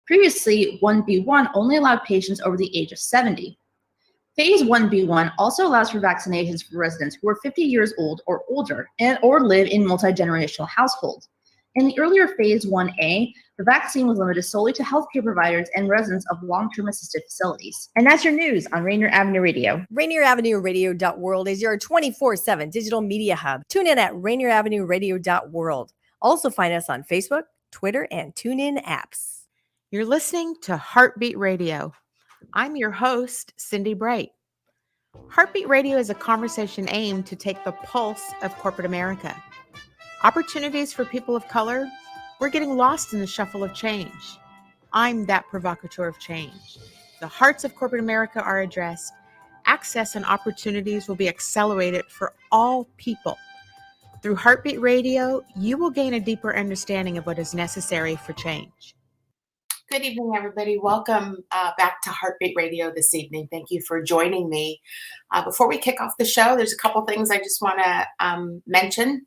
Previously, 1B1 only allowed patients over the age of 70. Phase 1B1 also allows for vaccinations for residents who are 50 years old or older or live in multi-generational households. In the earlier Phase 1A, the vaccine was limited solely to healthcare providers and residents of long-term assisted facilities. And that's your news on Rainier Avenue Radio. Rainier Avenue Radio.world is your 24/7 digital media hub. Tune in at Rainier Avenue Radio.world. Also find us on Facebook, Twitter, and TuneIn apps. You're listening to Heartbeat Radio. I'm your host, Cindi Bright. Heartbeat Radio is a conversation aimed to take the pulse of corporate America. Opportunities for people of color, we're getting lost in the shuffle of change. I'm that provocateur of change. The hearts of corporate America are addressed. Access and opportunities will be accelerated for all people. Through Heartbeat Radio, you will gain a deeper understanding of what is necessary for change. Good evening, everybody. Welcome back to Heartbeat Radio this evening. Thank you for joining me. Before we kick off the show, there's a couple things I just want to mention.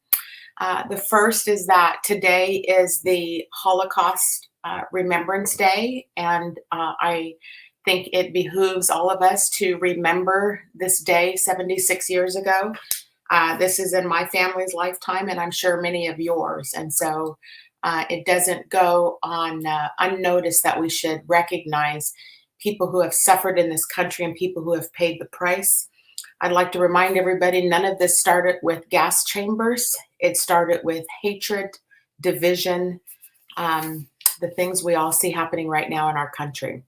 The first is that today is the Holocaust Remembrance Day, and I think it behooves all of us to remember this day 76 years ago. This is in my family's lifetime, and I'm sure many of yours. And so it doesn't go on unnoticed that we should recognize people who have suffered in this country and people who have paid the price. I'd like to remind everybody, none of this started with gas chambers. It started with hatred, division, the things we all see happening right now in our country.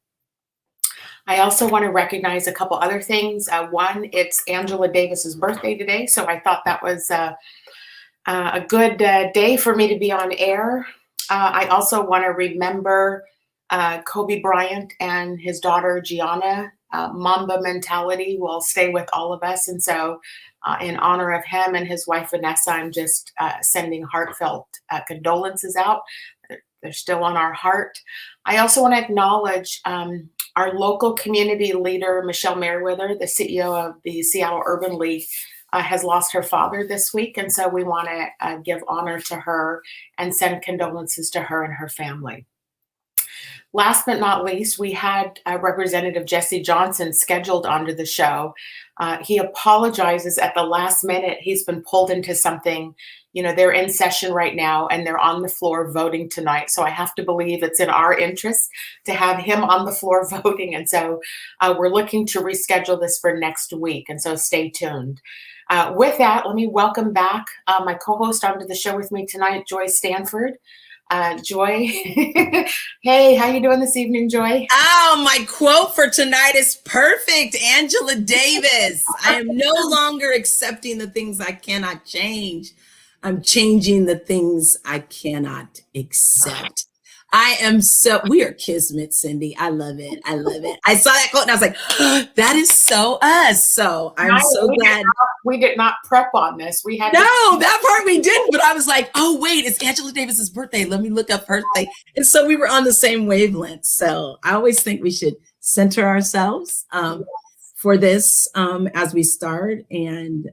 I also want to recognize a couple other things. One, it's Angela Davis's birthday today, so I thought that was a good day for me to be on air. I also want to remember Kobe Bryant and his daughter Gianna. Mamba mentality will stay with all of us. And so in honor of him and his wife, Vanessa, I'm just sending heartfelt condolences out. They're still on our heart. I also want to acknowledge our local community leader, Michelle Merriweather, the CEO of the Seattle Urban League, has lost her father this week. And so we want to give honor to her and send condolences to her and her family. Last but not least, we had Representative Jesse Johnson scheduled onto the show. He apologizes at the last minute. He's been pulled into something. You know, they're in session right now and they're on the floor voting tonight. So I have to believe it's in our interest to have him on the floor voting. And so we're looking to reschedule this for next week. And so stay tuned. With that, let me welcome back my co-host onto the show with me tonight, Joy Stanford. Joy, hey, how you doing this evening, Joy? Oh, my quote for tonight is perfect. Angela Davis. I am no longer accepting the things I cannot change. I'm changing the things I cannot accept. We are kismet, Cindi. I love it. I love it. I saw that quote and I was like, oh, that is so us. So I'm so glad. We did not prep on this. That part we didn't, but I was like, oh, wait, it's Angela Davis's birthday. Let me look up her thing. And so we were on the same wavelength. So I always think we should center ourselves for this as we start. And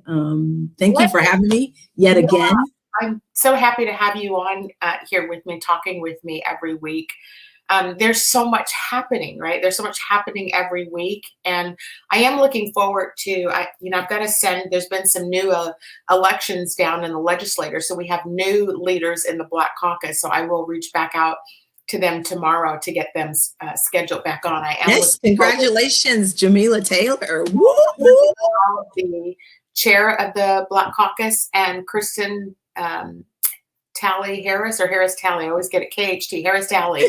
thank you for having me yet again. I'm so happy to have you on here with me, talking with me every week. There's so much happening, right? There's so much happening every week. And I am looking forward to, I've got to send, there's been some new elections down in the legislature. So we have new leaders in the Black Caucus. So I will reach back out to them tomorrow to get them scheduled back on. Yes, congratulations, Jamila Taylor. Woo! The chair of the Black Caucus, and Kristen Talley Harris, or Harris Talley, I always get it, KHT, Harris Talley,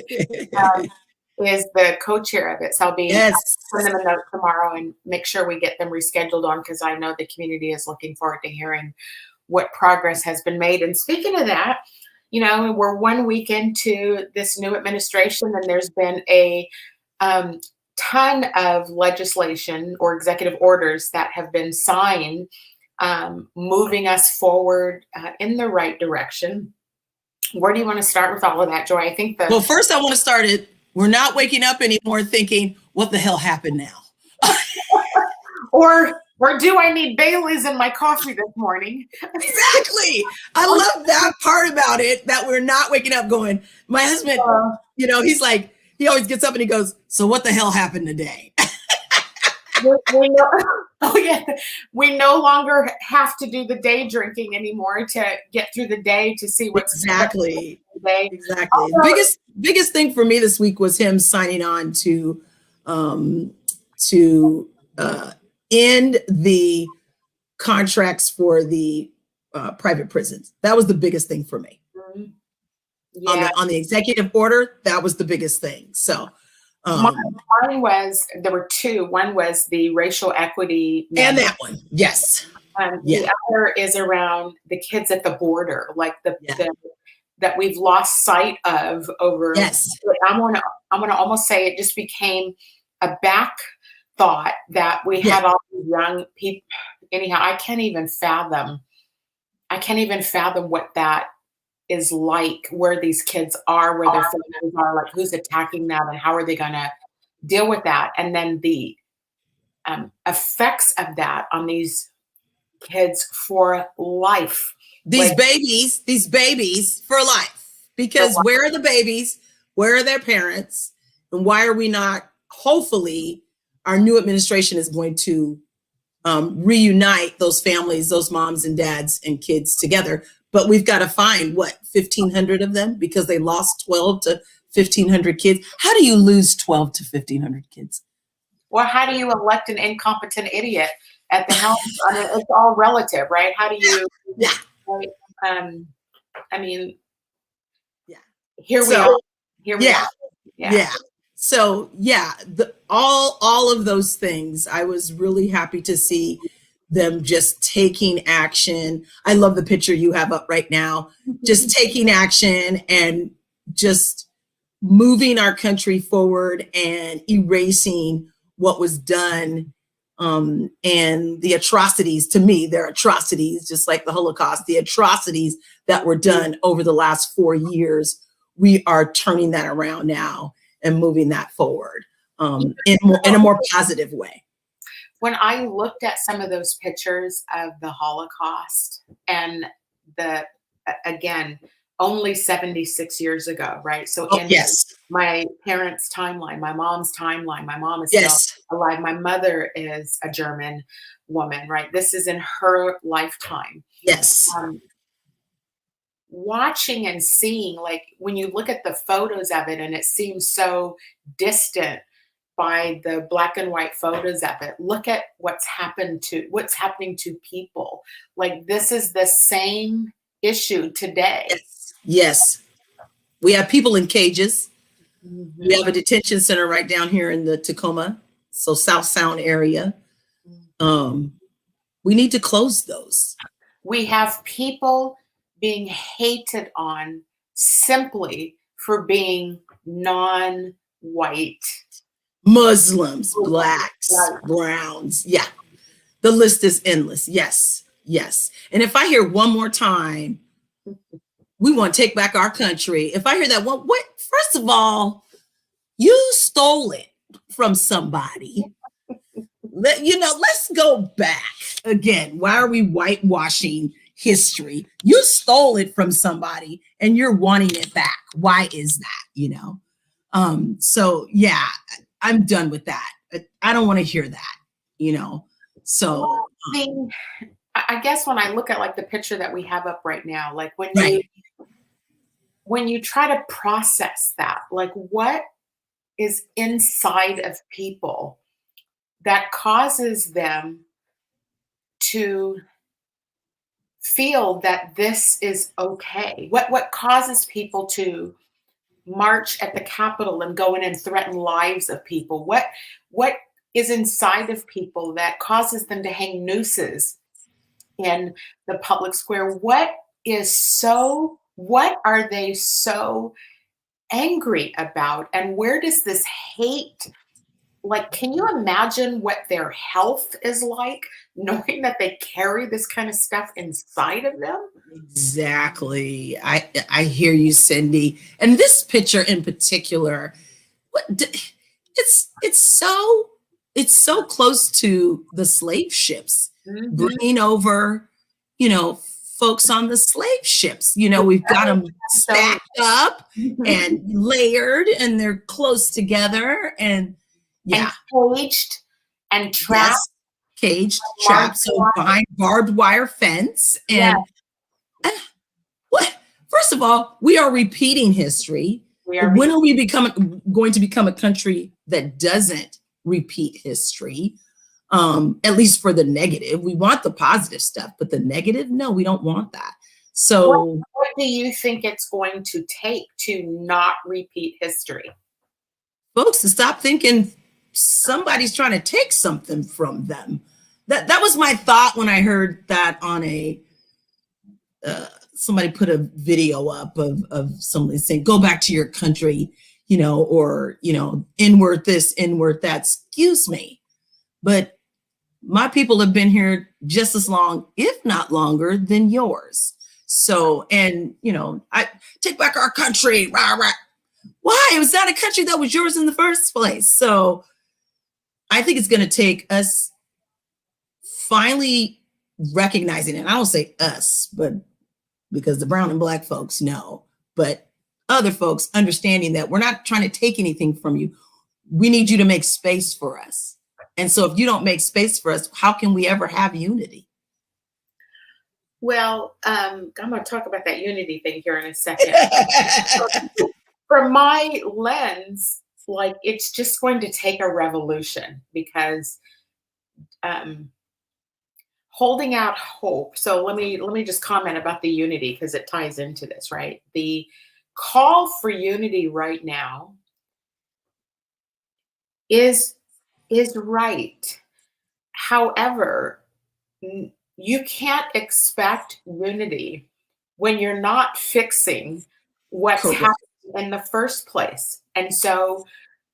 is the co-chair of it. So I'll be sending them a note tomorrow and make sure we get them rescheduled on, because I know the community is looking forward to hearing what progress has been made. And speaking of that, we're 1 week into this new administration, and there's been a ton of legislation or executive orders that have been signed, moving us forward in the right direction. Where do you want to start with all of that, Joy? I think well, first I want to start it. We're not waking up anymore thinking, what the hell happened now? or do I need Bailey's in my coffee this morning? Exactly. I love that part about it, that we're not waking up going, my husband, he's like, he always gets up and he goes, so what the hell happened today? we know, oh yeah, we no longer have to do the day drinking anymore to get through the day to see what's exactly. Exactly. Also, The biggest thing for me this week was him signing on to end the contracts for the private prisons. That was the biggest thing for me. yeah. On the executive order, that was the biggest thing. So mine was, there were two. One was the racial equity. and that one. Yes. The other is around the kids at the border, like the that we've lost sight of over. Yes. I'm gonna almost say it just became a back thought that we had all these young people. Anyhow, I can't even fathom what that is like, where these kids are, where their families are, like who's attacking them and how are they going to deal with that. And then the effects of that on these kids for life. These babies for life. Because where are the babies? Where are their parents? And why are we not, hopefully, our new administration is going to reunite those families, those moms and dads and kids together. But we've got to find 1,500 of them, because they lost 12 to 1,500 kids. How do you lose 12 to 1,500 kids? Well, how do you elect an incompetent idiot at the helm? I mean, it's all relative, right? How do you? Yeah. I mean, yeah. Here we are. Yeah. So all of those things, I was really happy to see them just taking action. I love the picture you have up right now, just taking action and just moving our country forward and erasing what was done. And the atrocities, to me, they're atrocities, just like the Holocaust, the atrocities that were done over the last 4 years. We are turning that around now and moving that forward in a more positive way. When I looked at some of those pictures of the Holocaust and again, only 76 years ago, right? So my parents' timeline, my mom's timeline, my mom is still alive. My mother is a German woman, right? This is in her lifetime. Yes. Watching and seeing, like when you look at the photos of it and it seems so distant by the black and white photos of it, look at what's happening to people. Like this is the same issue today. Yes. We have people in cages. Mm-hmm. We have a detention center right down here in the Tacoma, so South Sound area. We need to close those. We have people being hated on simply for being non-white. Muslims, blacks, browns. Yeah. The list is endless. Yes. And if I hear one more time, we want to take back our country. If I hear that one, first of all, you stole it from somebody. Let's go back again. Why are we whitewashing history? You stole it from somebody and you're wanting it back. Why is that? So yeah, I'm done with that. I don't want to hear that, So I guess when I look at like the picture that we have up right now, like when you try to process that, like what is inside of people that causes them to feel that this is okay? What causes people to march at the Capitol and go in and threaten lives of people? What is inside of people that causes them to hang nooses in the public square? What are they so angry about? And where does this hate, like, can you imagine what their health is like, knowing that they carry this kind of stuff inside of them? Exactly. I hear you, Cindy. And this picture in particular, it's so close to the slave ships, mm-hmm. bringing over, folks on the slave ships. We've got them stacked up and layered, and they're close together, and And caged and trapped. Yes, caged, trapped, so behind barbed wire fence. And what? First of all, we are repeating history. When are we going to become a country that doesn't repeat history? At least for the negative. We want the positive stuff, but the negative, no, we don't want that. So what do you think it's going to take to not repeat history? Folks, to stop thinking somebody's trying to take something from them. That was my thought when I heard that on somebody put a video up of somebody saying, go back to your country, or, inward this, inward that. Excuse me. But my people have been here just as long, if not longer, than yours. So, and, I take back our country. Rah, rah. Why? It was not a country that was yours in the first place. So I think it's going to take us finally recognizing, and I don't say us, but because the brown and black folks know, but other folks understanding that we're not trying to take anything from you. We need you to make space for us. And so if you don't make space for us, how can we ever have unity? Well, I'm going to talk about that unity thing here in a second. From my lens, like, it's just going to take a revolution, because holding out hope. So let me just comment about the unity, because it ties into this, right? The call for unity right now is right. However, you can't expect unity when you're not fixing what's happening in the first place. And so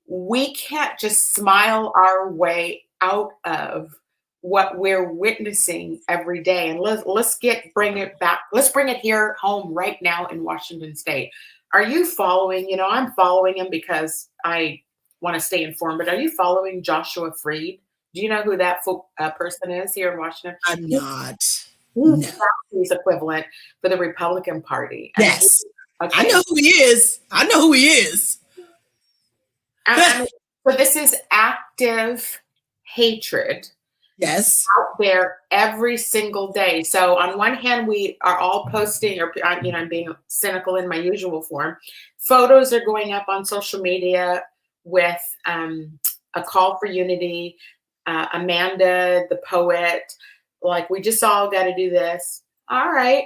we can't just smile our way out of what we're witnessing every day. And let's bring it back. Let's bring it here home right now in Washington State. Are you following, I'm following him because I want to stay informed, but are you following Joshua Freed? Do you know who that person is here in Washington? I'm not. He's equivalent for the Republican Party. Yes. I know who he is. So this is active hatred. Yes. Out there every single day. So on one hand, we are all posting, or I'm being cynical in my usual form. Photos are going up on social media with a call for unity. Amanda, the poet, like, we just all got to do this. All right.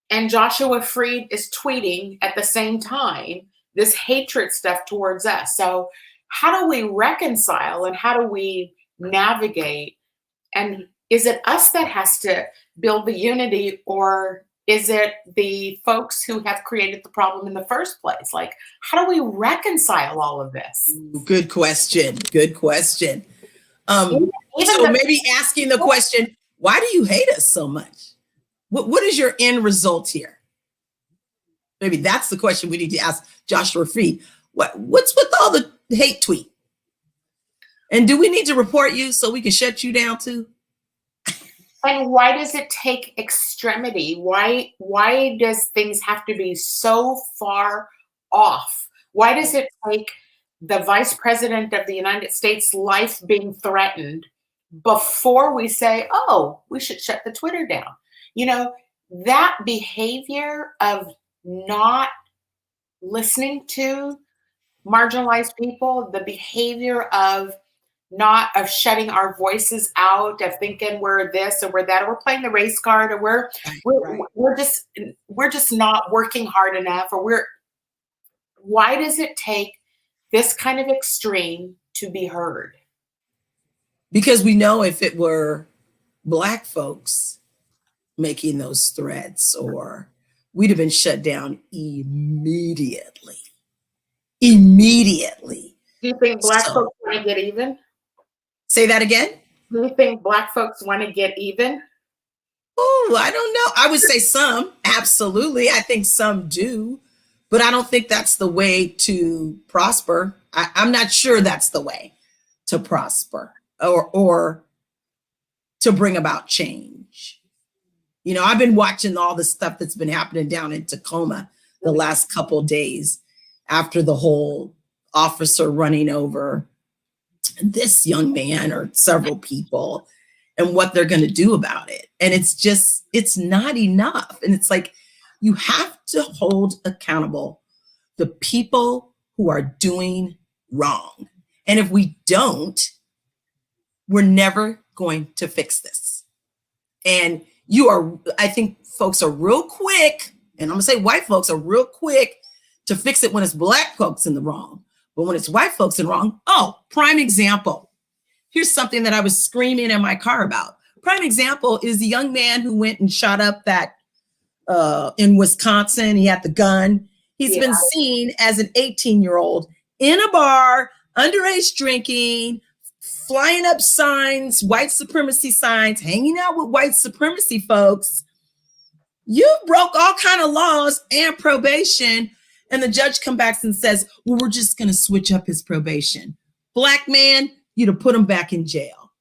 And Joshua Freed is tweeting at the same time this hatred stuff towards us. So how do we reconcile, and how do we navigate? And is it us that has to build the unity, or is it the folks who have created the problem in the first place? Like, how do we reconcile all of this? Good question. So maybe asking the question, why do you hate us so much? What is your end result here? Maybe that's the question we need to ask Joshua Freed. What's with all the hate tweet? And do we need to report you so we can shut you down too? And why does it take extremity? Why does things have to be so far off? Why does it take the Vice President of the United States' life being threatened before we say, oh, we should shut the Twitter down? That behavior of not listening to marginalized people, the behavior of shutting our voices out, of thinking we're this or we're that, or we're playing the race card, or we're just not working hard enough, or why does it take this kind of extreme to be heard? Because we know if it were Black folks making those threats, or we'd have been shut down immediately. Do you think Black folks want to get even? Say that again? Do you think Black folks want to get even? Oh, I don't know. I would say some, absolutely. I think some do, but I don't think that's the way to prosper. I'm not sure that's the way to prosper or to bring about change. I've been watching all the stuff that's been happening down in Tacoma, the last couple days after the whole officer running over this young man or several people and what they're going to do about it. And it's not enough. And it's like, you have to hold accountable the people who are doing wrong. And if we don't, we're never going to fix this. And I think folks are real quick, and I'm gonna say white folks are real quick to fix it when it's black folks in the wrong. But when it's white folks in the wrong, prime example. Here's something that I was screaming in my car about. Prime example is the young man who went and shot up that in Wisconsin. He had the gun. He's been seen as an 18-year-old in a bar, underage drinking, flying up signs, white supremacy signs, hanging out with white supremacy folks. You broke all kind of laws and probation. And the judge comes back and says, well, we're just going to switch up his probation. Black man, you'd have put him back in jail.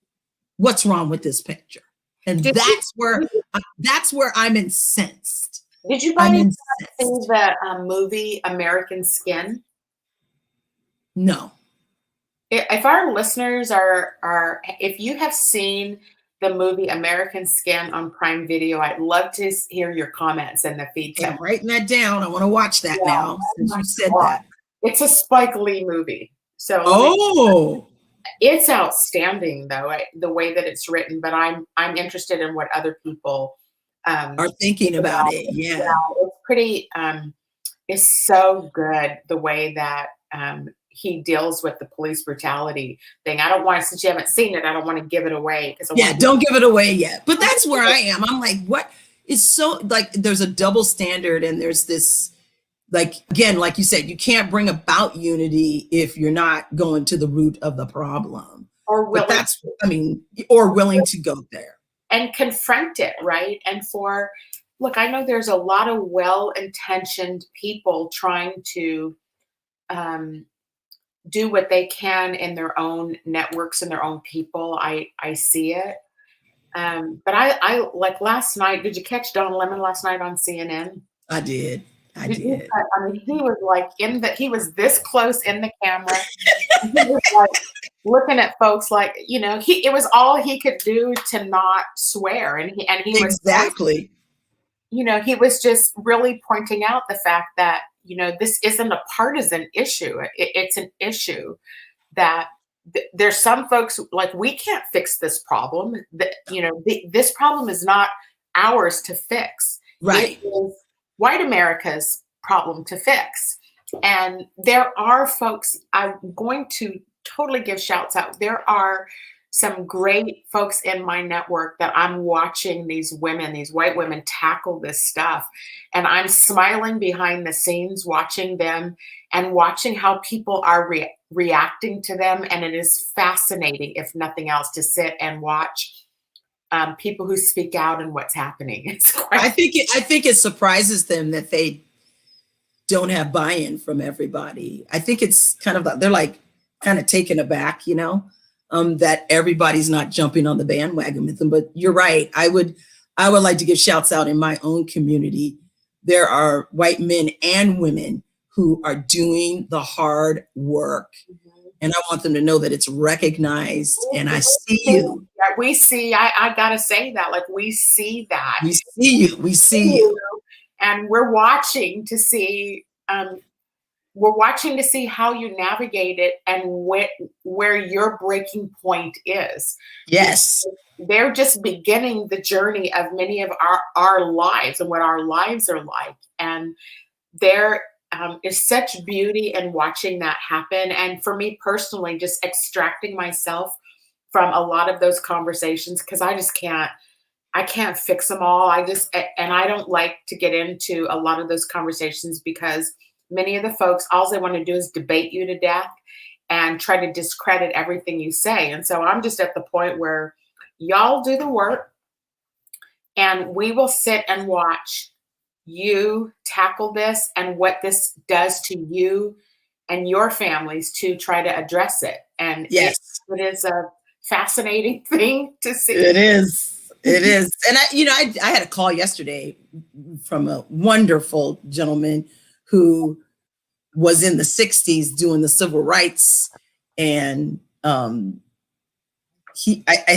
What's wrong with this picture? And that's where I'm incensed. Did you by any chance see the movie American Skin? No. If our listeners are, if you have seen the movie American Skin on Prime Video, I'd love to hear your comments in the feed. I'm writing that down. I want to watch that now since you said that. It's a Spike Lee movie. So it's outstanding though, the way that it's written, but I'm interested in what other people are thinking about it. Yeah. It's pretty, it's so good the way that he deals with the police brutality thing. I don't want to, since you haven't seen it, I don't want to give it away. Don't give it away yet. But that's where I am. I'm like, what is so, like, there's a double standard, and there's this, like, again, like you said, you can't bring about unity if you're not going to the root of the problem. Or willing to go there. And confront it, right? And look, I know there's a lot of well-intentioned people trying to do what they can in their own networks and their own people. I see it. But I like last night, did you catch Don Lemon last night on CNN? I did. I did. He was like he was this close in the camera. He was like looking at folks like, it was all he could do to not swear. And he was exactly, he was just really pointing out the fact that, this isn't a partisan issue. It's an issue that there's some folks like, we can't fix this problem. This problem is not ours to fix. Right. It is white America's problem to fix. And there are folks, I'm going to totally give shouts out. There are some great folks in my network that I'm watching these white women tackle this stuff. And I'm smiling behind the scenes, watching them and watching how people are reacting to them. And it is fascinating, if nothing else, to sit and watch people who speak out and what's happening. I think it surprises them that they don't have buy-in from everybody. I think it's kind of, they're like kind of taken aback, that everybody's not jumping on the bandwagon with them. But you're right. I would like to give shouts out in my own community. There are white men and women who are doing the hard work. Mm-hmm. And I want them to know that it's recognized. And I see you. We see, I gotta say that, like, we see that. We see you. We see you. And we're watching to see, how you navigate it and where your breaking point is. Yes. They're just beginning the journey of many of our lives and what our lives are like. And there is such beauty in watching that happen. And for me personally, just extracting myself from a lot of those conversations, because I can't fix them all. And I don't like to get into a lot of those conversations, because many of the folks, all they want to do is debate you to death and try to discredit everything you say. And so I'm just at the point where y'all do the work, and we will sit and watch you tackle this and what this does to you and your families to try to address it. And yes, it is a fascinating thing to see. It is. And I had a call yesterday from a wonderful gentleman who was in the 60s doing the civil rights. And I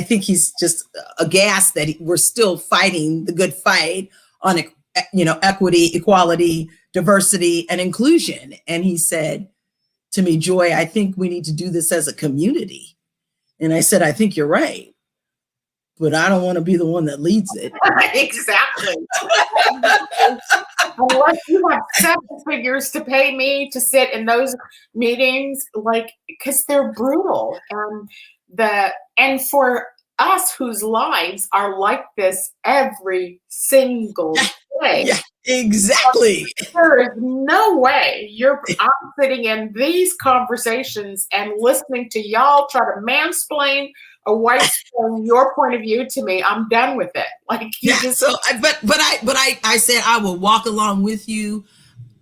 think he's just aghast that we're still fighting the good fight on, equity, equality, diversity, and inclusion. And he said to me, Joy, I think we need to do this as a community. And I said, I think you're right, but I don't want to be the one that leads it. Exactly. Unless you have 7 figures to pay me to sit in those meetings, because they're brutal. And for us whose lives are like this every single day. Yeah, exactly. There is no way I'm sitting in these conversations and listening to y'all try to mansplain a white splain your point of view to me. I'm done with it. I said I will walk along with you.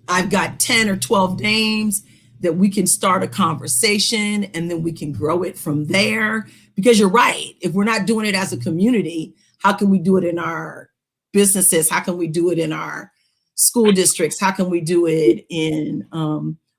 I've got 10 or 12 names that we can start a conversation, and then we can grow it from there. Because you're right. If we're not doing it as a community, how can we do it in our businesses? How can we do it in our school districts? How can we do it in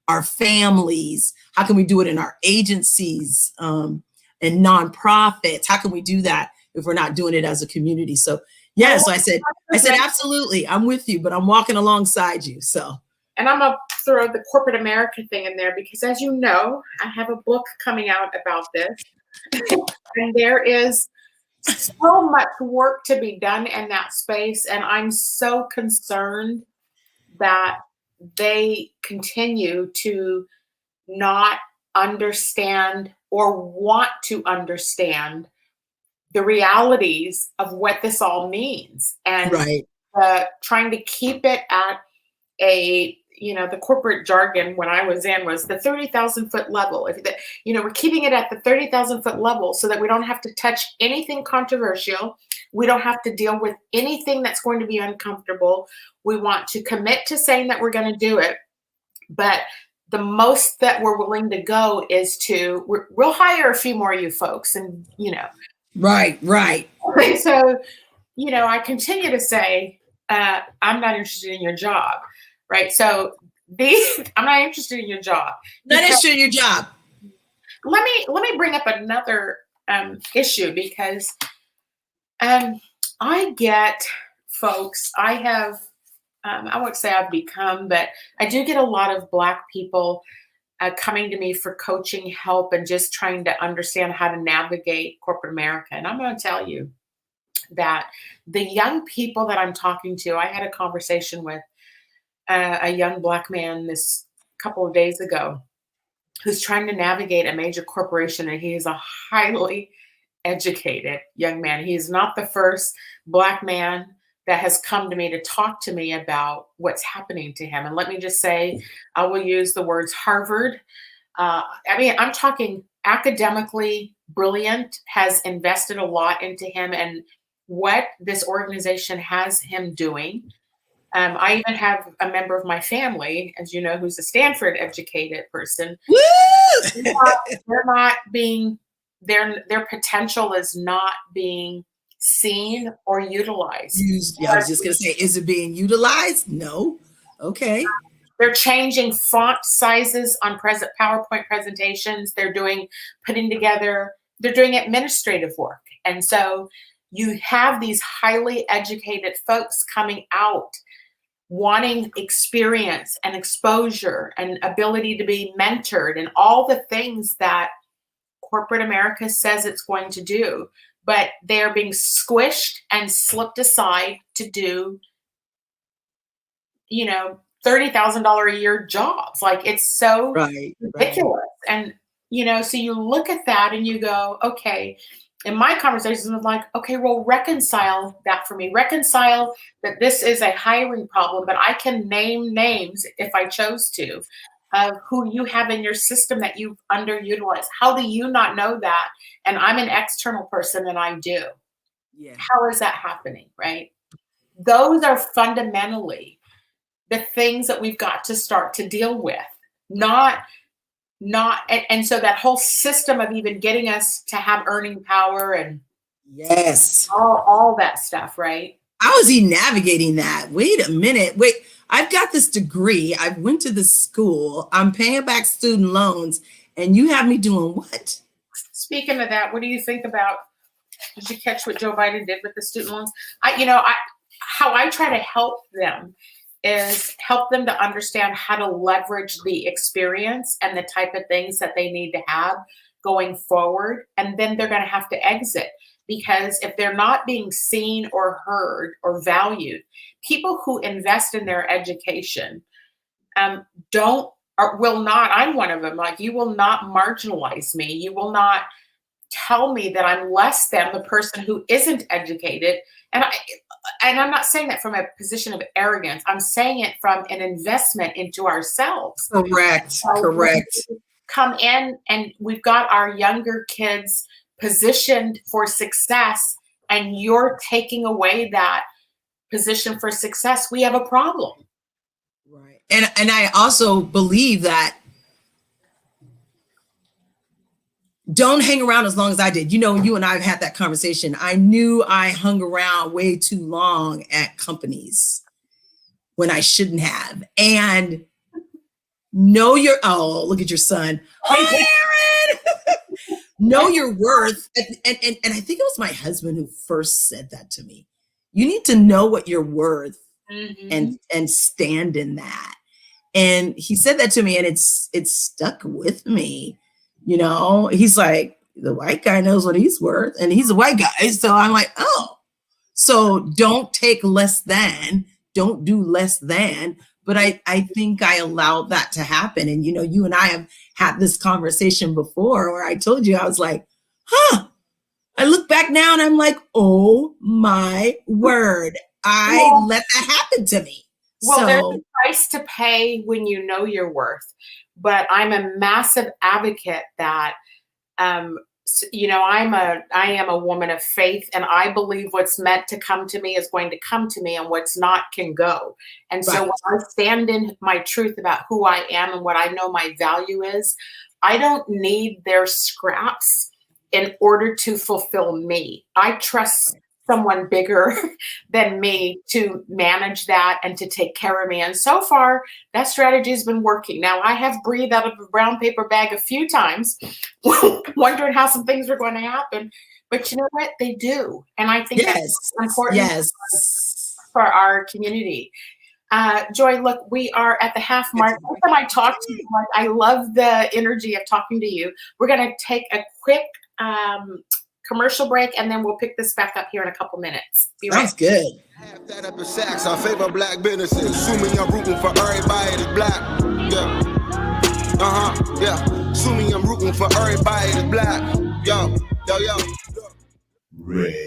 our families? How can we do it in our agencies and nonprofits? How can we do that if we're not doing it as a community? So yeah, so I said, absolutely, I'm with you, but I'm walking alongside you. So. And I'm going to throw the corporate America thing in there because, as you know, I have a book coming out about this. And there is so much work to be done in that space. And I'm so concerned that they continue to not understand or want to understand the realities of what this all means. And trying to keep it at the corporate jargon when I was in was the 30,000 foot level. We're keeping it at the 30,000 foot level so that we don't have to touch anything controversial. We don't have to deal with anything that's going to be uncomfortable. We want to commit to saying that we're going to do it. But the most that we're willing to go is we'll hire a few more of you folks and, Right. So, I continue to say, I'm not interested in your job. Right. So I'm not interested in your job. Not interested in your job. Let me bring up another issue because I get folks, I have, I won't say I've become, but I do get a lot of Black people coming to me for coaching help and just trying to understand how to navigate corporate America. And I'm going to tell you that the young people that I'm talking to, I had a conversation with a young Black man this couple of days ago who's trying to navigate a major corporation, and he is a highly educated young man. He is not the first Black man that has come to me to talk to me about what's happening to him. And let me just say, I will use the words Harvard. I'm talking academically brilliant, has invested a lot into him and what this organization has him doing. I even have a member of my family, as you know, who's a Stanford educated person. Woo! Their potential is not being seen or utilized. I was just going to say, is it being utilized? No. Okay. They're changing font sizes on PowerPoint presentations. They're doing administrative work. And so you have these highly educated folks coming out wanting experience and exposure and ability to be mentored and all the things that corporate America says it's going to do, but they're being squished and slipped aside to do, $30,000 a year jobs. It's so ridiculous. And, so you look at that and you go, okay, in my conversations, I'm like, okay, well, reconcile that for me. Reconcile that this is a hiring problem, but I can name names if I chose to of who you have in your system that you've underutilized. How do you not know that? And I'm an external person and I do. Yeah. How is that happening, right? Those are fundamentally the things that we've got to start to deal with, and so that whole system of even getting us to have earning power and yes, all that stuff, right? How is he navigating that? Wait a minute. Wait, I've got this degree. I went to this school. I'm paying back student loans, and you have me doing what? Speaking of that, what do you think about, did you catch what Joe Biden did with the student loans? How I try to help them is help them to understand how to leverage the experience and the type of things that they need to have going forward. And then they're going to have to exit, because if they're not being seen or heard or valued, people who invest in their education will not, I'm one of them, like, you will not marginalize me. You will not tell me that I'm less than the person who isn't educated. And I'm not saying that from a position of arrogance. I'm saying it from an investment into ourselves. Correct. So Correct. Come in and we've got our younger kids positioned for success, and you're taking away that position for success. We have a problem. Right. And I also believe that don't hang around as long as I did. You and I have had that conversation. I knew I hung around way too long at companies when I shouldn't have. And know look at your son. Hi, Aaron. Know your worth. And I think it was my husband who first said that to me. You need to know what you're worth, and stand in that. And he said that to me, and it's stuck with me. He's like, the white guy knows what he's worth, and he's a white guy. So I'm like, oh, so don't take less than, don't do less than. But I think I allowed that to happen. And, you and I have had this conversation before where I told you, I was like, I look back now and I'm like, oh my word, I let that happen to me. Well, there's a price to pay when you know your worth. But I'm a massive advocate that, I am a woman of faith, and I believe what's meant to come to me is going to come to me, and what's not can go. And so when I stand in my truth about who I am and what I know my value is, I don't need their scraps in order to fulfill me. I trust someone bigger than me to manage that and to take care of me. And so far, that strategy has been working. Now, I have breathed out of a brown paper bag a few times, wondering how some things were going to happen. But you know what? They do. And I think that's important for our community. Joy, look, we are at the half mark. Every time I talk to you, I love the energy of talking to you. We're going to take a quick commercial break, and then we'll pick this back up here in a couple minutes. Sounds good. Half that up in Saks. I favor black businesses. Assuming I'm rooting for everybody that's black. Yeah. Yeah. Assuming I'm rooting for everybody that's black. Yo. Rainier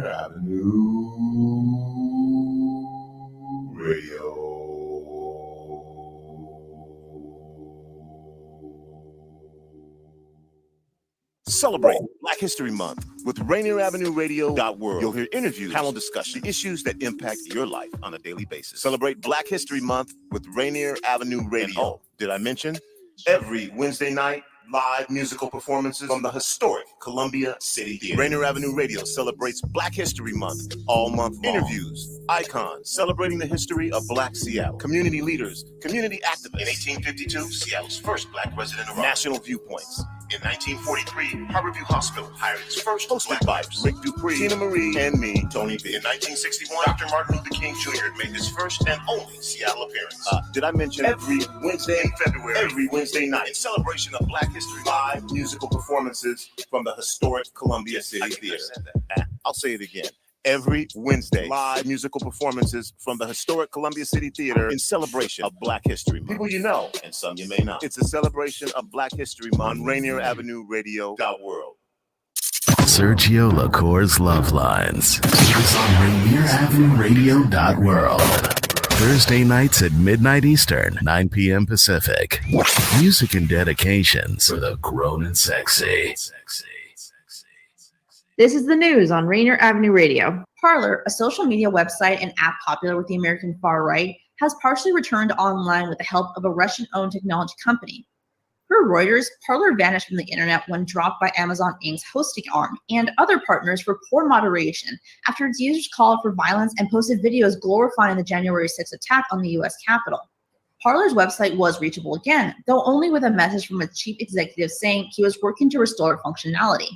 Avenue Radio. Celebrate Black History Month with Rainier Avenue Radio World. You'll hear interviews, panel discussion, issues that impact your life on a daily basis. Celebrate Black History Month with Rainier Avenue Radio. Did I mention? Every Wednesday night, live musical performances from the historic Columbia City Theater. Rainier Avenue Radio celebrates Black History Month all month long. Interviews, icons, celebrating the history of Black Seattle. Community leaders, community activists. In 1852, Seattle's first Black resident arrived. National viewpoints. In 1943, Harborview Hospital hired its first hosted by Rick Dupree, Tina Marie, and me, Tony B. In 1961, Dr. Martin Luther King Jr. made his first and only Seattle appearance. Did I mention every Wednesday in February, every Wednesday night, in celebration of Black History, live musical performances from the historic Columbia City Theater. I'll say it again. Every Wednesday, live musical performances from the historic Columbia City Theater in celebration of Black History Month. People you know, and some you may not. It's a celebration of Black History Month on Rainier Avenue Radio World. Sergio LaCour's Love Lines is on Rainier Avenue Radio World. Thursday nights at midnight Eastern, 9 p.m. Pacific. Music and dedications for the grown and sexy. This is the news on Rainier Avenue Radio. Parler, a social media website and app popular with the American far right, has partially returned online with the help of a Russian-owned technology company. Per Reuters, Parler vanished from the internet when dropped by Amazon Inc.'s hosting arm and other partners for poor moderation after its users called for violence and posted videos glorifying the January 6th attack on the U.S. Capitol. Parler's website was reachable again, though only with a message from its chief executive saying he was working to restore functionality.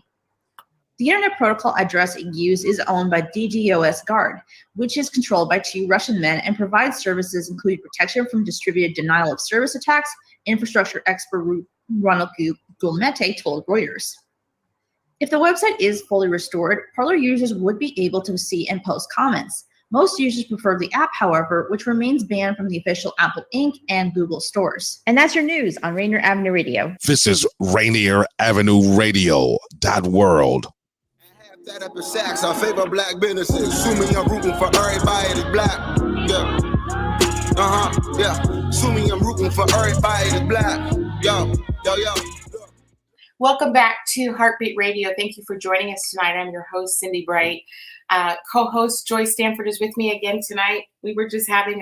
The internet protocol address it used is owned by DDoS Guard, which is controlled by 2 Russian men and provides services including protection from distributed denial of service attacks, infrastructure expert Ronald Gulmete told Reuters. If the website is fully restored, Parler users would be able to see and post comments. Most users prefer the app, however, which remains banned from the official Apple Inc. and Google stores. And that's your news on Rainier Avenue Radio. This is Rainier Avenue Radio.world. That up in Saks, I favor black businesses. Assuming I'm rooting for everybody that's black. Yeah. Yeah. Assuming I'm rooting for everybody that's black. Yo. Welcome back to Heartbeat Radio. Thank you for joining us tonight. I'm your host, Cindi Bright. Co-host Joy Stanford is with me again tonight. We were just having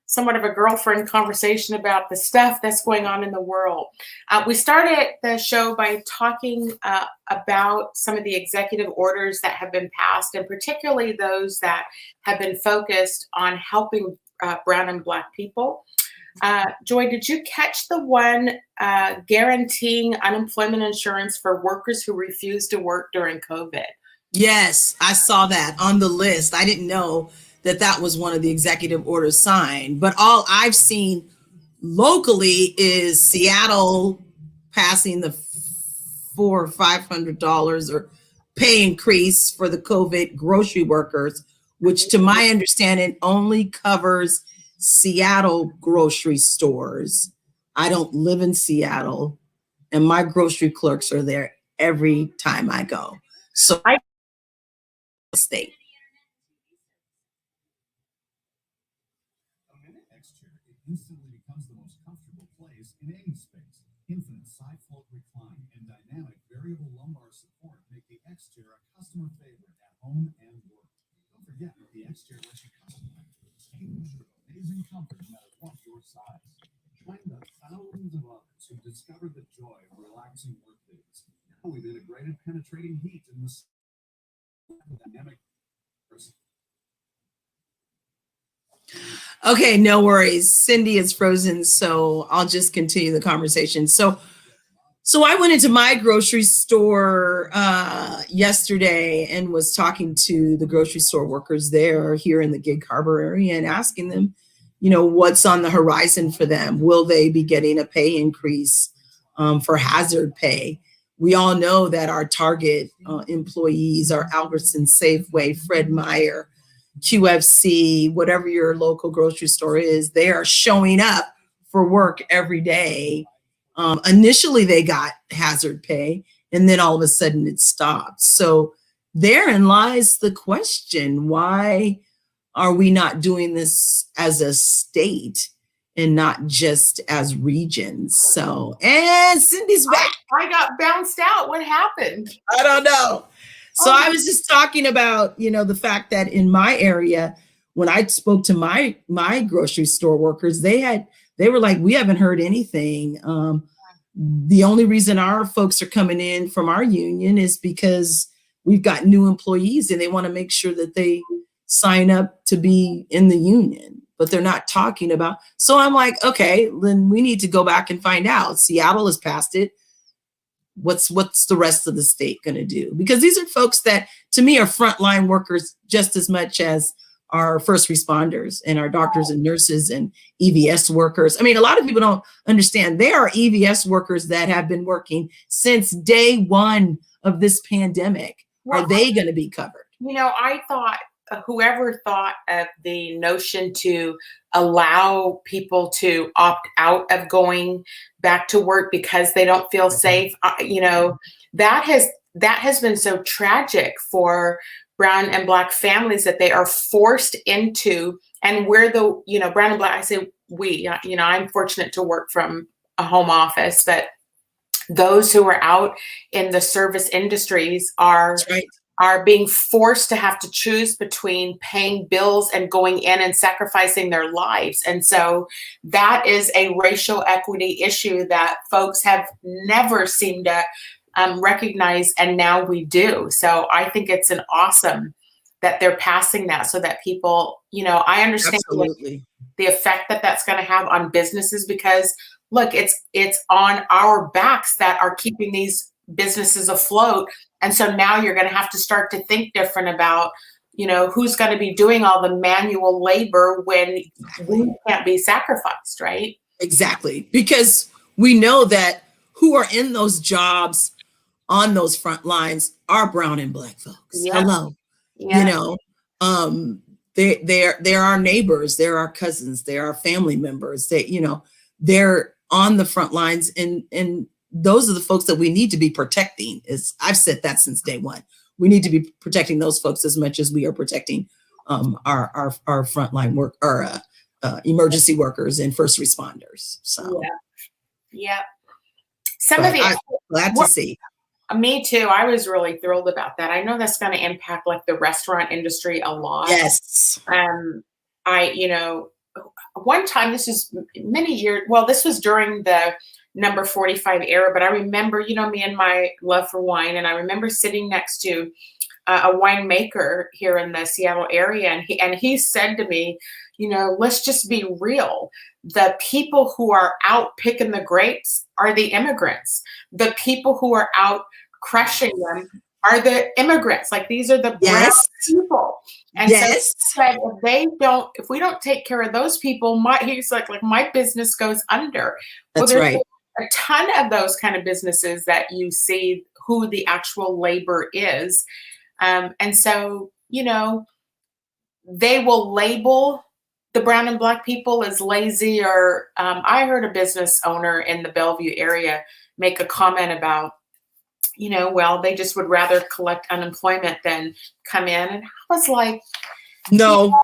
somewhat of a girlfriend conversation about the stuff that's going on in the world. We started the show by talking about some of the executive orders that have been passed, and particularly those that have been focused on helping brown and black people. Joy, did you catch the one guaranteeing unemployment insurance for workers who refuse to work during COVID? Yes, I saw that on the list. I didn't know that was one of the executive orders signed, but all I've seen locally is Seattle passing the $400 or $500 or pay increase for the COVID grocery workers, which to my understanding only covers Seattle grocery stores. I don't live in Seattle, and my grocery clerks are there every time I go. So I state. Instantly becomes the most comfortable place in any space. Infinite side float recline and dynamic variable lumbar support make the X-Chair a customer favorite at home and work. Don't forget, the X-Chair lets you customize amazing comfort no matter what your size. Join the thousands of others who discovered the joy of relaxing work days. Now we've integrated penetrating heat in the dynamic person. Okay, no worries. Cindy is frozen, so I'll just continue the conversation. So I went into my grocery store yesterday and was talking to the grocery store workers there here in the Gig Harbor area and asking them, what's on the horizon for them? Will they be getting a pay increase for hazard pay? We all know that our target employees are Albertsons, Safeway, Fred Meyer, QFC, whatever your local grocery store is, they are showing up for work every day. Initially, they got hazard pay, and then all of a sudden it stopped. So therein lies the question, why are we not doing this as a state and not just as regions? So, and Cindy's back. I got bounced out. What happened? I don't know. So I was just talking about, the fact that in my area, when I spoke to my grocery store workers, they were like, we haven't heard anything. The only reason our folks are coming in from our union is because we've got new employees and they want to make sure that they sign up to be in the union, but they're not talking about. So I'm like, okay, then we need to go back and find out. Seattle has passed it. What's the rest of the state going to do? Because these are folks that, to me, are frontline workers just as much as our first responders and our doctors and nurses and EVS workers. I mean, a lot of people don't understand. There are EVS workers that have been working since day one of this pandemic. Are they going to be covered? I thought whoever thought of the notion to allow people to opt out of going back to work because they don't feel safe, that has been so tragic for brown and black families that they are forced into, and we're the, brown and black, I say we, I'm fortunate to work from a home office, but those who are out in the service industries are are being forced to have to choose between paying bills and going in and sacrificing their lives. And so that is a racial equity issue that folks have never seemed to recognize, and now we do. So I think it's an awesome that they're passing that so that people, I understand the effect that that's going to have on businesses, because look, it's on our backs that are keeping these businesses afloat. And so now you're going to have to start to think different about, who's going to be doing all the manual labor when we can't be sacrificed, right? Exactly. Because we know that who are in those jobs on those front lines are brown and black folks. Yeah. Hello. Yeah. They're our neighbors, they're our cousins, they're our family members. They're on the front lines, and those are the folks that we need to be protecting. I've said that since day one. We need to be protecting those folks as much as we are protecting our frontline work, our emergency workers and first responders. So yeah. Some of it, glad to see. Me too. I was really thrilled about that. I know that's going to impact like the restaurant industry a lot. Yes. One time, this is many years, well, this was during the Number 45 era, but I remember, me and my love for wine, and I remember sitting next to a winemaker here in the Seattle area, and he said to me, let's just be real. The people who are out picking the grapes are the immigrants. The people who are out crushing them are the immigrants. Like, these are the brown people. And so if we don't take care of those people, he's like my business goes under. That's right. A ton of those kind of businesses that you see who the actual labor is. And so, they will label the brown and black people as lazy, or I heard a business owner in the Bellevue area make a comment about, they just would rather collect unemployment than come in. And I was like, no.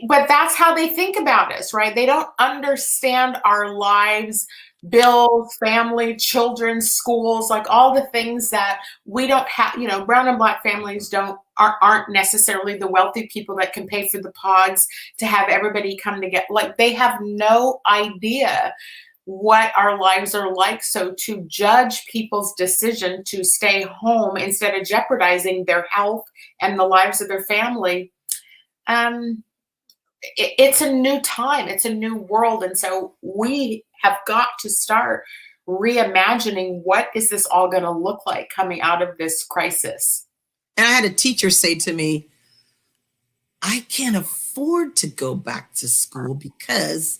But that's how they think about us, right? They don't understand our lives, bills, family, children, schools, like all the things that we don't have. Brown and black families aren't necessarily the wealthy people that can pay for the pods to have everybody come together. Like, they have no idea what our lives are like. So to judge people's decision to stay home instead of jeopardizing their health and the lives of their family, it's a new time. It's a new world. And so we have got to start reimagining what is this all going to look like coming out of this crisis. And I had a teacher say to me, I can't afford to go back to school because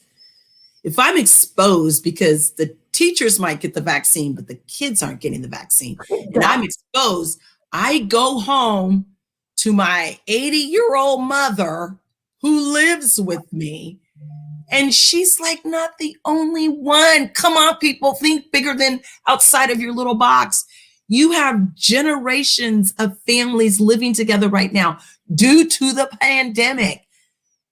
if I'm exposed, because the teachers might get the vaccine, but the kids aren't getting the vaccine, and I'm exposed, I go home to my 80-year-old mother who lives with me. And she's like, not the only one. Come on, people, think bigger than outside of your little box. You have generations of families living together right now due to the pandemic,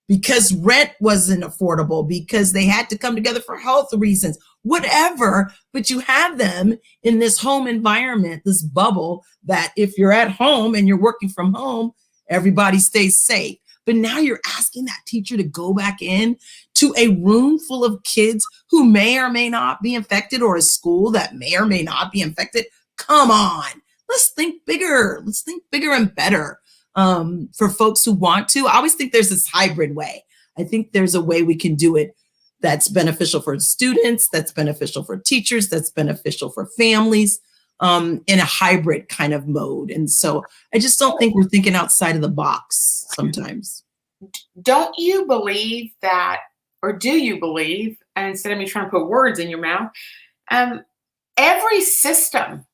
because rent wasn't affordable, because they had to come together for health reasons, whatever. But you have them in this home environment, this bubble, that if you're at home and you're working from home, everybody stays safe. But now you're asking that teacher to go back in to a room full of kids who may or may not be infected, or a school that may or may not be infected. Come on, let's think bigger. Let's think bigger and better. For folks who want to, I always think there's this hybrid way. I think there's a way we can do it that's beneficial for students, that's beneficial for teachers, that's beneficial for families, in a hybrid kind of mode. And so I just don't think we're thinking outside of the box sometimes. Don't you believe that, or do you believe, and instead of me trying to put words in your mouth, every system,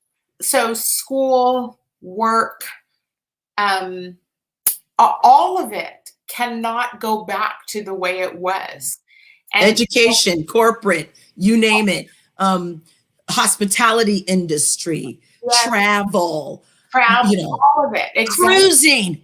so school, work, all of it cannot go back to the way it was. And education, corporate, you name it, hospitality industry, travel, all of it. Exactly. Cruising.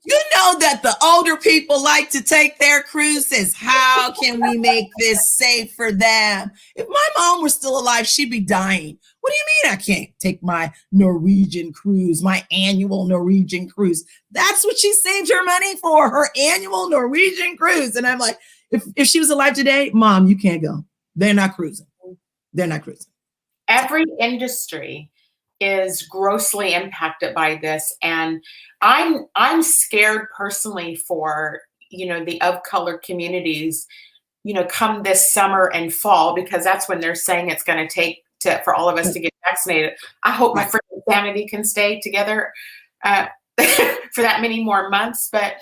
You know that the older people like to take their cruises. How can we make this safe for them? If my mom were still alive, she'd be dying. What do you mean I can't take my Norwegian cruise, my annual Norwegian cruise? That's what she saved her money for, her annual Norwegian cruise. And I'm like, if she was alive today, Mom, you can't go. They're not cruising. They're not cruising. Every industry is grossly impacted by this. And I'm scared personally for, the of color communities, come this summer and fall, because that's when they're saying it's going to take for all of us to get vaccinated. I hope my friend sanity can stay together for that many more months. But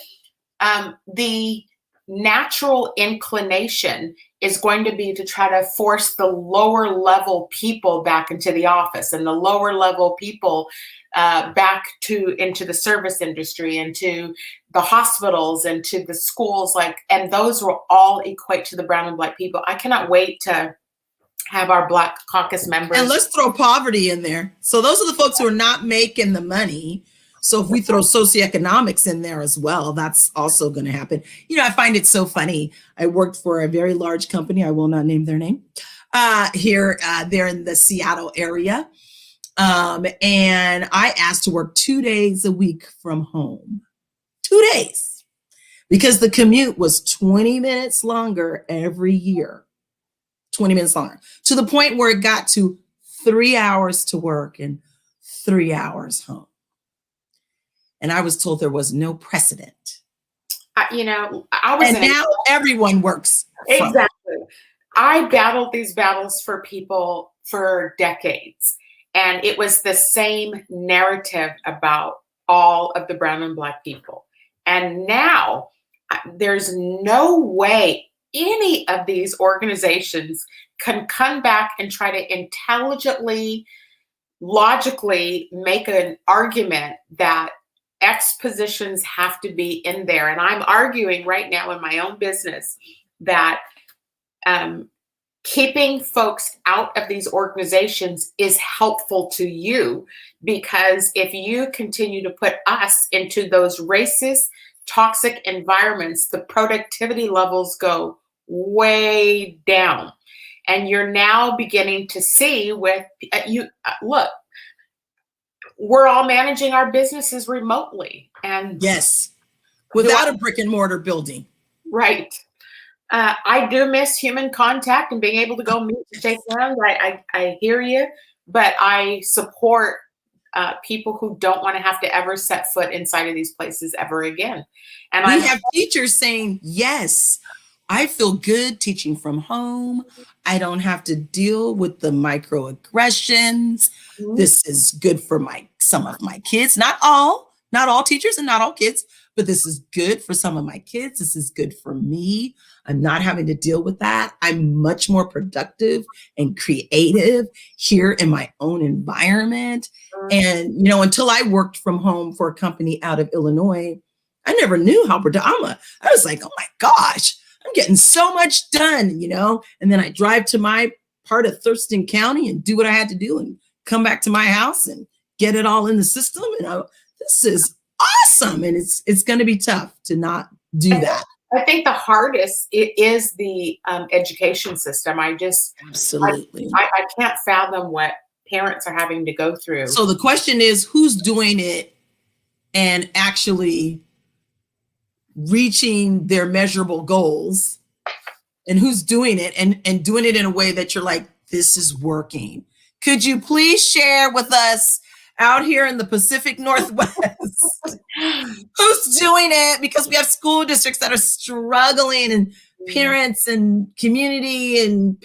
the natural inclination is going to be to try to force the lower level people back into the office, and the lower level people back into the service industry, into the hospitals, and to the schools. And those will all equate to the brown and black people. I cannot wait to have our Black Caucus members. And let's throw poverty in there. So those are the folks who are not making the money. So if we throw socioeconomics in there as well, that's also going to happen. I find it so funny. I worked for a very large company. I will not name their name. They're in the Seattle area. And I asked to work 2 days a week from home. 2 days. Because the commute was 20 minutes longer every year. 20 minutes longer. To the point where it got to 3 hours to work and 3 hours home. And I was told there was no precedent. Now everyone works. Exactly. I battled these battles for people for decades. And it was the same narrative about all of the brown and black people. And now there's no way any of these organizations can come back and try to intelligently, logically make an argument that X positions have to be in there. And I'm arguing right now in my own business that keeping folks out of these organizations is helpful to you, because if you continue to put us into those racist, toxic environments, the productivity levels go way down. And you're now beginning to see with look, we're all managing our businesses remotely. And yes, without a brick and mortar building. Right. I do miss human contact and being able to go meet and shake hands. I hear you, but I support people who don't want to have to ever set foot inside of these places ever again. And we have teachers saying, yes, I feel good teaching from home. I don't have to deal with the microaggressions. Mm-hmm. This is good for some of my kids. Not all teachers and not all kids, but this is good for some of my kids. This is good for me. I'm not having to deal with that. I'm much more productive and creative here in my own environment. And, until I worked from home for a company out of Illinois, I never knew how productive I was like, oh my gosh, I'm getting so much done, and then I drive to my part of Thurston County and do what I had to do and come back to my house and get it all in the system. And this is awesome. And it's going to be tough to not do that. I think the hardest is the education system. Absolutely. I can't fathom what parents are having to go through. So the question is, who's doing it and actually reaching their measurable goals, and who's doing it and doing it in a way that you're like, this is working. Could you please share with us out here in the Pacific Northwest who's doing it? Because we have school districts that are struggling, and parents and community and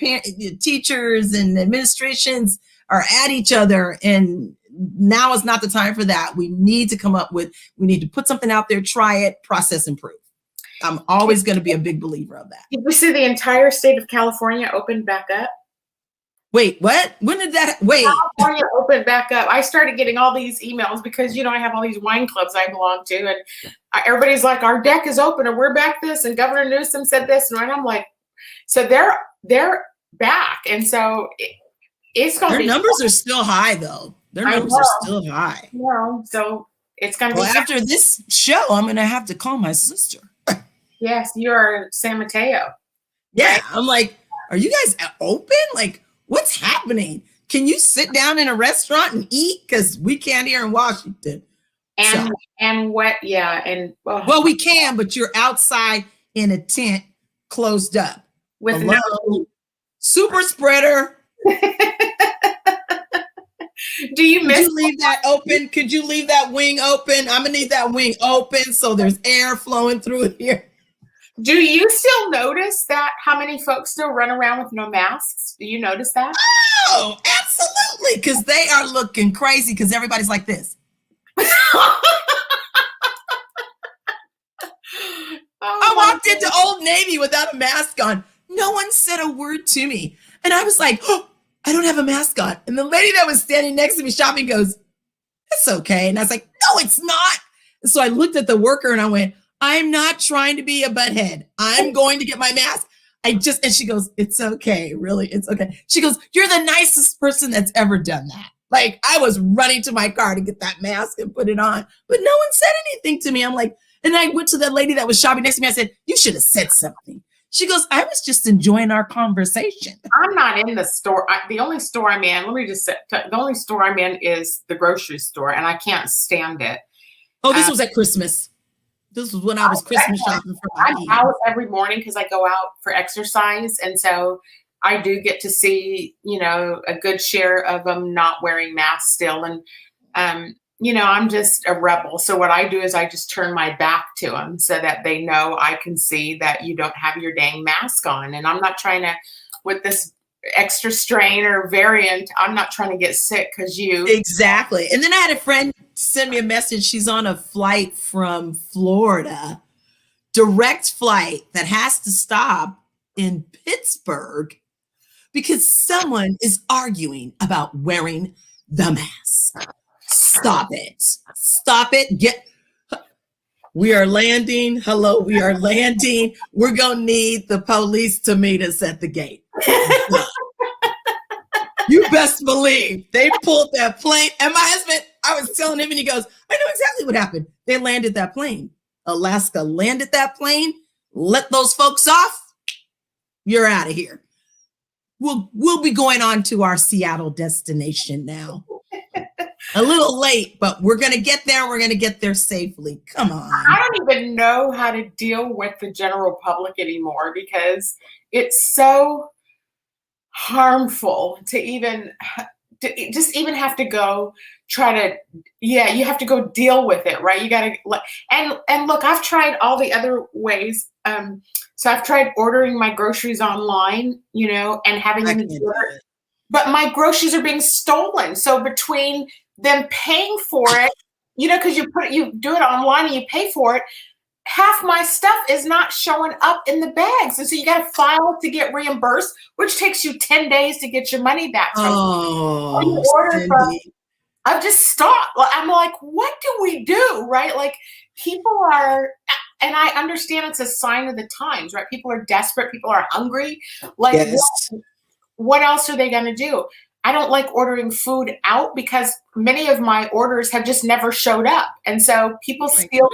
teachers and administrations are at each other, and now is not the time for that. We need to put something out there, try it, process, improve. I'm always going to be a big believer of that. Did you see the entire state of California opened back up? Wait, what? When did that? California opened back up. I started getting all these emails because, I have all these wine clubs I belong to, and everybody's like, our deck is open and we're back this, and Governor Newsom said this. And I'm like, so they're back. And so it's going to be. Their numbers are still high, though. Their numbers are still high. So it's going to be. Well, after this show, I'm going to have to call my sister. Yes, you're San Mateo. Yeah. Right? I'm like, are you guys open? Like, what's happening? can you sit down in a restaurant and eat? Because we can't here in Washington. And what? Yeah. And well, we can, but you're outside in a tent closed up with no super spreader. Do you Could you leave that open? Could you leave that wing open? I'm gonna need that wing open so there's air flowing through here. Do you still notice that how many folks still run around with no masks? Do you notice that? Oh, absolutely. Because they are looking crazy because everybody's like this. I walked into Old Navy without a mask on. No one said a word to me. And I was like, oh, I don't have a mask on. And the lady that was standing next to me shopping goes, it's okay. And I was like, no, it's not. And so I looked at the worker and I went, I'm not trying to be a butthead. I'm going to get my mask. And she goes, it's okay. Really, it's okay. She goes, you're the nicest person that's ever done that. Like, I was running to my car to get that mask and put it on, but no one said anything to me. I'm like, and I went to that lady that was shopping next to me. I said, you should have said something. She goes, I was just enjoying our conversation. I'm not in the store. The only store I'm in, let me just say, the only store I'm in is the grocery store, and I can't stand it. Oh, this was at Christmas. This was when I was Christmas shopping for my I'm out every morning because I go out for exercise. And so I do get to see, a good share of them not wearing masks still. And, I'm just a rebel. So what I do is I just turn my back to them so that they know I can see that you don't have your dang mask on. And I'm not trying to, with this extra strain or variant, I'm not trying to get sick because you. Exactly. And then I had a friend send me a message. She's on a flight from Florida, direct flight that has to stop in Pittsburgh because someone is arguing about wearing the mask. Stop it. Stop it. We are landing. Hello, we are landing. We're going to need the police to meet us at the gate. You best believe they pulled that plane. And my husband, I was telling him and he goes, I know exactly what happened. They landed that plane. Alaska landed that plane, let those folks off. You're out of here. We'll be going on to our Seattle destination now. A little late, but we're going to get there. We're going to get there safely. Come on. I don't even know how to deal with the general public anymore because it's so harmful to even have to go you have to go deal with it, right? You got to, and look, I've tried all the other ways. So I've tried ordering my groceries online, and having them delivered, but my groceries are being stolen. So between them paying for it, because you do it online and you pay for it, half my stuff is not showing up in the bags. And so you got to file to get reimbursed, which takes you 10 days to get your money back. I've just stopped. I'm like, what do we do? Right? Like people are, and I understand it's a sign of the times, right? People are desperate. People are hungry. Like yes. What else are they going to do? I don't like ordering food out because many of my orders have just never showed up. And so people steal.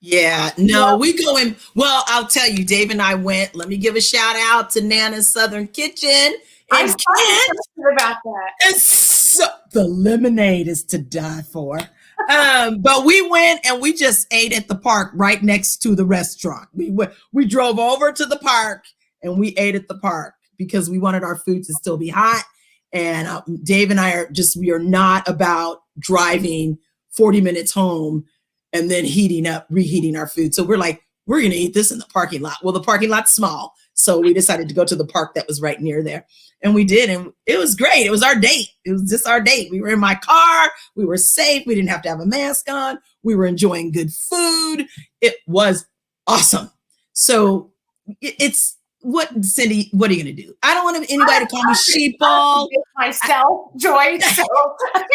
Yeah, no, we go in. Well, I'll tell you, Dave and I went. Let me give a shout out to Nana's Southern Kitchen. I'm about that. And so, the lemonade is to die for. But we went and we just ate at the park right next to the restaurant. We drove over to the park and we ate at the park because we wanted our food to still be hot. And Dave and I we are not about driving 40 minutes home and then reheating our food. So we're like, we're going to eat this in the parking lot. Well, the parking lot's small. So we decided to go to the park that was right near there. And we did. And it was great. It was our date. It was just our date. We were in my car. We were safe. We didn't have to have a mask on. We were enjoying good food. It was awesome. So it's Cindi, what are you going to do? I don't want anybody to call me sheeple. Myself, Joy. So I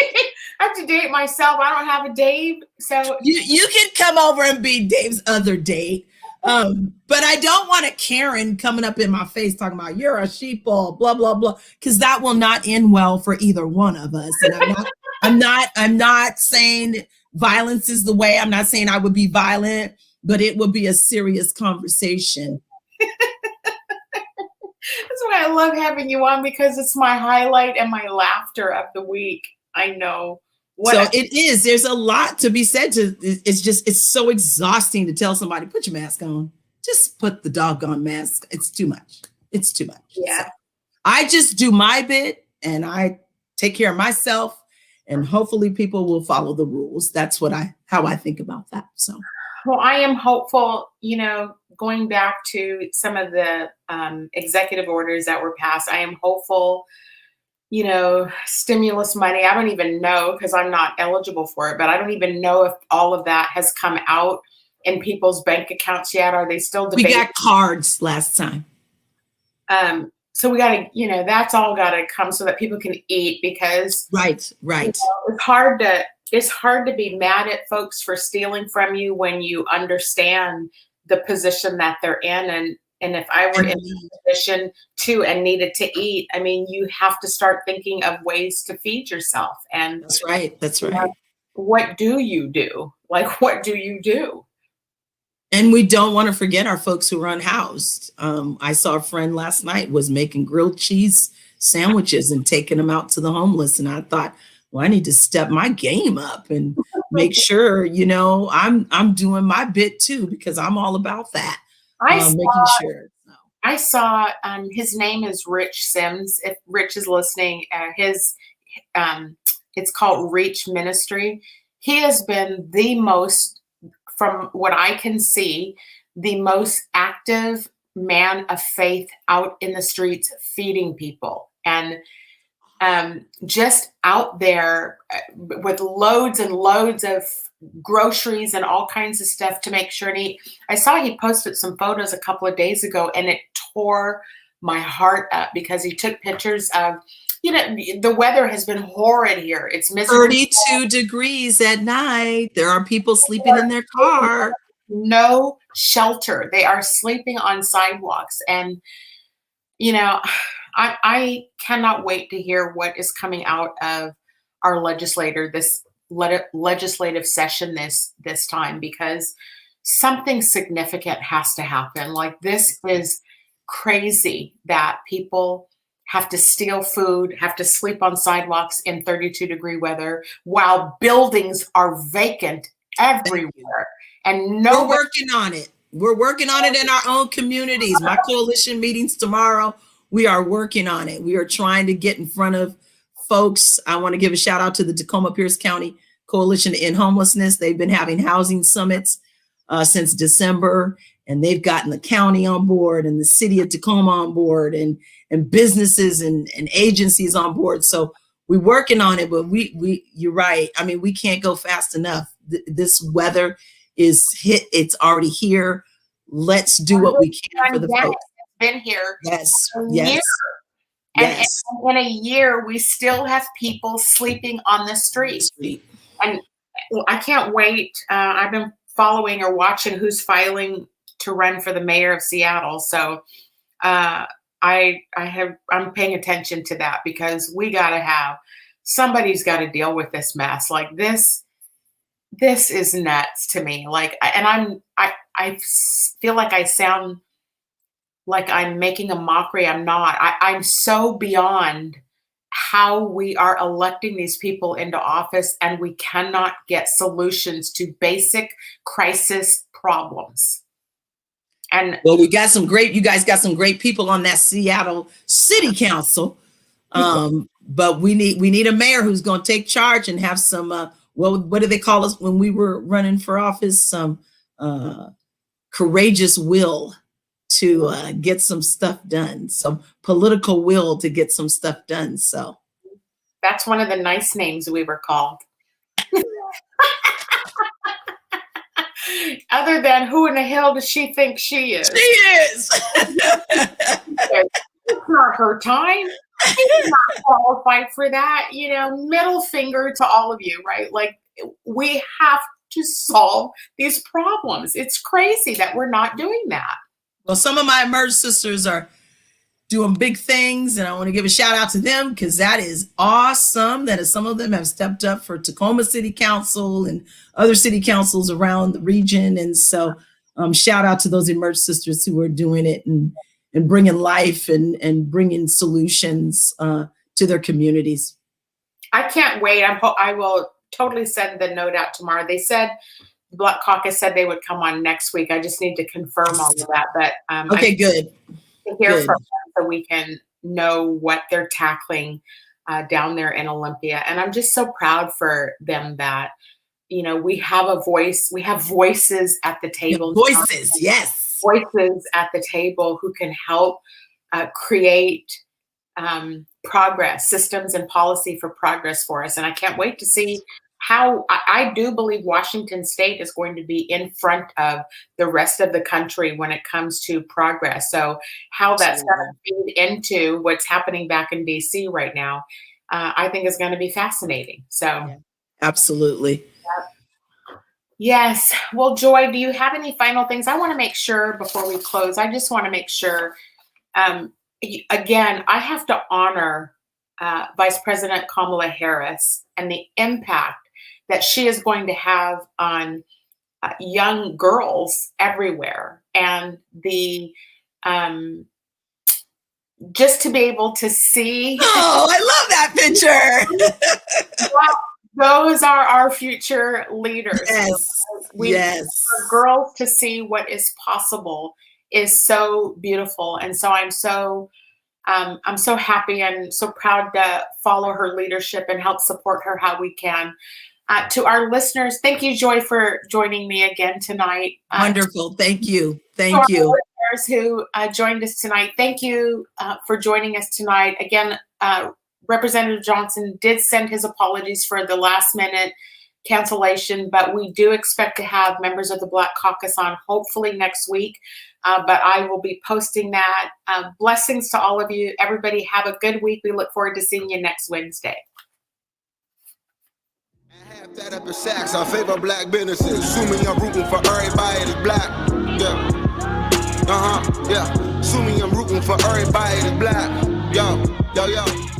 have to date myself. I don't have a Dave. So you can come over and be Dave's other date. But I don't want a Karen coming up in my face talking about you're a sheeple, blah, blah, blah, because that will not end well for either one of us. And I'm not saying violence is the way. I'm not saying I would be violent, but it would be a serious conversation. That's what I love having you on because it's my highlight and my laughter of the week. I know. It is. There's a lot to be said to. It's so exhausting to tell somebody, put your mask on. Just put the doggone mask. It's too much. It's too much. Yeah. So I just do my bit and I take care of myself, and hopefully people will follow the rules. That's how I think about that. So, well, I am hopeful, going back to some of the executive orders that were passed, I am hopeful, stimulus money. I don't even know because I'm not eligible for it, but I don't even know if all of that has come out in people's bank accounts yet. Are they still debating? We got cards last time. So we got to, that's all got to come so that people can eat, because right. It's hard to be mad at folks for stealing from you when you understand the position that they're in. And if I were in a position too and needed to eat, I mean, you have to start thinking of ways to feed yourself. And that's right. What do you do? Like, what do you do? And we don't want to forget our folks who are unhoused. I saw a friend last night was making grilled cheese sandwiches and taking them out to the homeless. And I thought, well, I need to step my game up and make sure, I'm doing my bit too, because I'm all about that. Making sure. I saw, his name is Rich Sims. If Rich is listening, it's called Reach Ministry. He has been the most, from what I can see, the most active man of faith out in the streets feeding people, and just out there with loads and loads of groceries and all kinds of stuff to make sure. And I saw he posted some photos a couple of days ago, and it tore my heart up because he took pictures of, the weather has been horrid here. It's 32 degrees at night. There are people sleeping in their car. No shelter. They are sleeping on sidewalks. And, I cannot wait to hear what is coming out of our legislator, this legislative session this time, because something significant has to happen. Like, this is crazy that people have to steal food, have to sleep on sidewalks in 32-degree weather while buildings are vacant everywhere. And we're working on it. We're working on it in our own communities. My coalition meetings tomorrow, we are working on it. We are trying to get in front of folks. I want to give a shout out to the Tacoma Pierce County Coalition to End Homelessness. They've been having housing summits since December, and they've gotten the county on board and the city of Tacoma on board and businesses and agencies on board. So we're working on it, but you're right. I mean, we can't go fast enough. This weather is hit. It's already here. Let's do what we can for the folks. It's been here. Yes. And in a year, we still have people sleeping on the street. And I can't wait. I've been following or watching who's filing to run for the mayor of Seattle. So I'm paying attention to that, because somebody's got to deal with this mess. Like, this is nuts to me. Like, and I feel like I sound like I'm making a mockery. I'm not. I'm so beyond how we are electing these people into office, and we cannot get solutions to basic crisis problems. And well, you guys got some great people on that Seattle City Council. But we need a mayor who's going to take charge and have some, what do they call us when we were running for office? Some courageous will to get some stuff done, some political will to get some stuff done. So that's one of the nice names we were called. Other than, who in the hell does she think she is? She is. It's not her time. She's not qualified for that. Middle finger to all of you, right? Like, we have to solve these problems. It's crazy that we're not doing that. Well, some of my Emerge sisters are doing big things, and I want to give a shout out to them, because that is awesome. That is, some of them have stepped up for Tacoma City Council and other city councils around the region. And so shout out to those Emerge sisters who are doing it and bringing life and bringing solutions to their communities. I can't wait. I will totally send the note out tomorrow. They said, the Black Caucus said they would come on next week. I just need to confirm all of that. But okay, good. To hear from them so we can know what they're tackling down there in Olympia. And I'm just so proud for them that, you know, we have a voice. We have voices at the table. Voices, yes. Voices at the table who can help create progress, systems and policy for progress for us. And I can't wait to see how I do believe Washington State is going to be in front of the rest of the country when it comes to progress. So how that's going to feed into what's happening back in DC right now, I think is going to be fascinating. So absolutely. Yes. Well, Joy, do you have any final things? I want to make sure before we close, I just want to make sure, again, I have to honor Vice President Kamala Harris and the impact that she is going to have on young girls everywhere. And the just to be able to see. Oh, I love that picture. Wow, those are our future leaders. Yes. For girls to see what is possible is so beautiful. And so I'm so happy and so proud to follow her leadership and help support her how we can. To our listeners, thank you, Joy, for joining me again tonight. Wonderful. Thank you. Thank you. Listeners who joined us tonight, thank you for joining us tonight. Again, Representative Johnson did send his apologies for the last minute cancellation, but we do expect to have members of the Black Caucus on hopefully next week. But I will be posting that. Blessings to all of you. Everybody have a good week. We look forward to seeing you next Wednesday. That up in Saks, I favor black businesses. Assuming I'm rooting for everybody that's black. Yeah. Yeah. Assuming I'm rooting for everybody that's black. Yo.